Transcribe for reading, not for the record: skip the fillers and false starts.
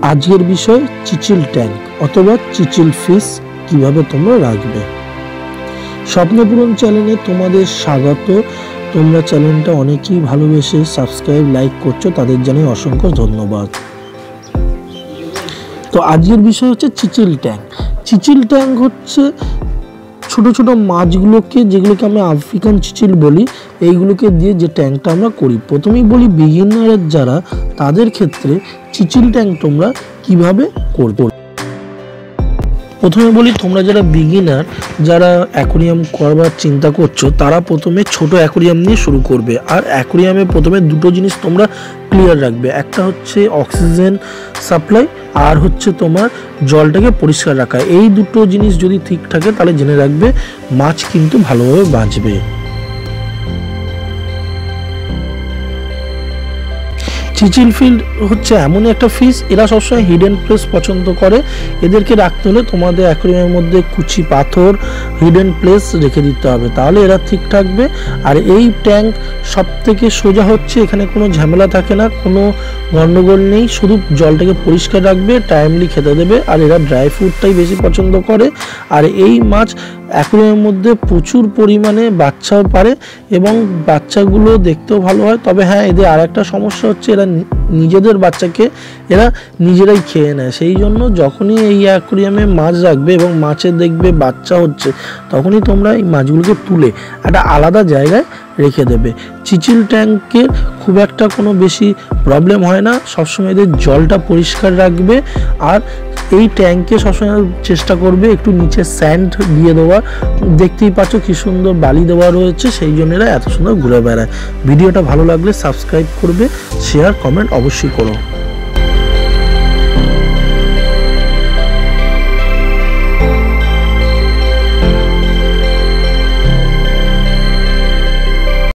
আজকের বিষয় Cecil tank অথবা চিচিল ফিশ কিভাবে তোমরা রাখবে। স্বপ্নপূরণ চ্যানেলে তোমাদের স্বাগত। তোমরা চ্যানেলটা অনেকেই ভালোবেসে সাবস্ক্রাইব লাইক করছো, তাদের জানাই অসংখ্য ধন্যবাদ। তো আজকের বিষয় হচ্ছে চিচিল ট্যাঙ্ক। চিচিল ট্যাঙ্ক হচ্ছে ছোট ছোট মাছগুলোকে, যেগুলোকে আমরা আফ্রিকান চিচিল বলি, এইগুলোকে দিয়ে যে ট্যাঙ্কটা আমরা করি। প্রথমেই বলি বিগিনারের যারা, তাদের ক্ষেত্রে চিচিল ট্যাঙ্ক তোমরা কিভাবে করবে। প্রথমে বলি তোমরা যারা বিগিনার, যারা অ্যাকোরিয়াম করবার চিন্তা করছো, তারা প্রথমে ছোট অ্যাকোরিয়াম নিয়ে শুরু করবে। আর অ্যাকোরিয়ামে প্রথমে দুটো জিনিস তোমরা ক্লিয়ার রাখবে, একটা হচ্ছে অক্সিজেন সাপ্লাই, আর হচ্ছে তোমার জলটাকে পরিষ্কার রাখা। এই দুটো জিনিস যদি ঠিক থাকে তাহলে জেনে রাখবে মাছ কিন্তু ভালোভাবে বাঁচবে। চিচিল ফিল্ড হচ্ছে এমন একটা ফিশ, এরা সবসময় হিডেন প্লেস পছন্দ করে। এদেরকে রাখতে হলে তোমাদের অ্যাকোরিয়ামের মধ্যে কুচি পাথর, হিডেন প্লেস রেখে দিতে হবে, তাহলে এরা ঠিক থাকবে। আর এই ট্যাঙ্ক সব থেকে সোজা হচ্ছে, এখানে কোনো ঝামেলা থাকে না, কোনো গন্ডগোল নেই, শুধু জলটাকে পরিষ্কার রাখবে, টাইমলি খেতে দেবে। আর এরা ড্রাই ফ্রুটটাই বেশি পছন্দ করে। আর এই মাছ অ্যাকোরিয়ামের মধ্যে প্রচুর পরিমাণে বাচ্চাও পারে এবং বাচ্চাগুলো দেখতেও ভালো হয়। তবে হ্যাঁ, এদের আর একটা সমস্যা হচ্ছে, এরা নিজেদের বাচ্চাকে এরা নিজেরাই খেয়ে নেয়। সেই জন্য যখনই এই অ্যাকোরিয়ামে মাছ রাখবে এবং মাছের দেখবে বাচ্চা হচ্ছে, তখনই তোমরা এই মাছগুলোকে তুলে একটা আলাদা জায়গায় রেখে দেবে। চিচিল ট্যাঙ্কের খুব একটা কোনো বেশি প্রবলেম হয় না, সবসময় এদের জলটা পরিষ্কার রাখবে। আর এই ট্যাঙ্কে সবসময় চেষ্টা করবে একটু নিচে স্যান্ড দিয়ে দেওয়া। দেখতেই পাচ্ছ কি সুন্দর বালি দেওয়া রয়েছে, সেই জন্য এরা এত সুন্দর ঘুরে বেড়ায়। ভিডিওটা ভালো লাগলে সাবস্ক্রাইব করবে, শেয়ার কমেন্ট অবশ্যই করো।